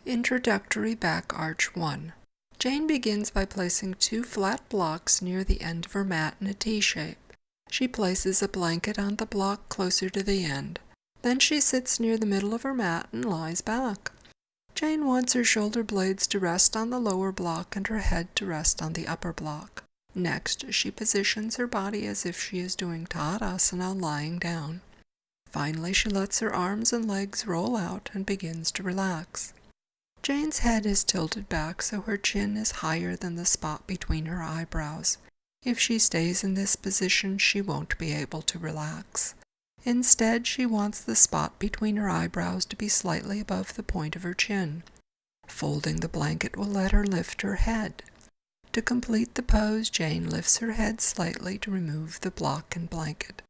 Introductory Back Arch 1. Jane begins by placing 2 flat blocks near the end of her mat in a T-shape. She places a blanket on the block closer to the end. Then she sits near the middle of her mat and lies back. Jane wants her shoulder blades to rest on the lower block and her head to rest on the upper block. Next, she positions her body as if she is doing Tadasana lying down. Finally, she lets her arms and legs roll out and begins to relax. Jane's head is tilted back so her chin is higher than the spot between her eyebrows. If she stays in this position, she won't be able to relax. Instead, she wants the spot between her eyebrows to be slightly above the point of her chin. Folding the blanket will let her lift her head. To complete the pose, Jane lifts her head slightly to remove the block and blanket.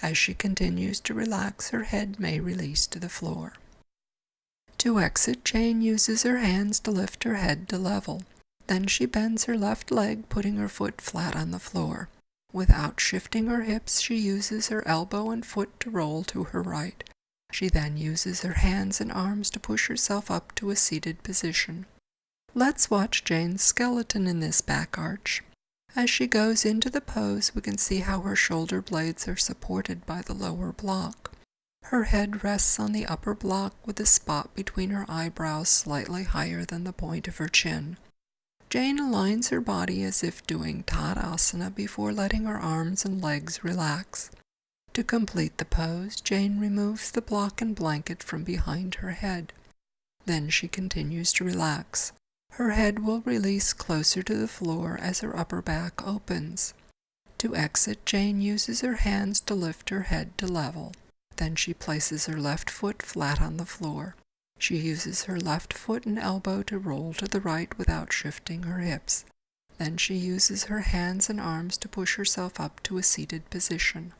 As she continues to relax, her head may release to the floor. To exit, Jane uses her hands to lift her head to level. Then she bends her left leg, putting her foot flat on the floor. Without shifting her hips, she uses her elbow and foot to roll to her right. She then uses her hands and arms to push herself up to a seated position. Let's watch Jane's skeleton in this back arch. As she goes into the pose, we can see how her shoulder blades are supported by the lower block. Her head rests on the upper block with the spot between her eyebrows slightly higher than the point of her chin. Jane aligns her body as if doing Tadasana before letting her arms and legs relax. To complete the pose, Jane removes the block and blanket from behind her head. Then she continues to relax. Her head will release closer to the floor as her upper back opens. To exit, Jane uses her hands to lift her head to level. Then she places her left foot flat on the floor. She uses her left foot and elbow to roll to the right without shifting her hips. Then she uses her hands and arms to push herself up to a seated position.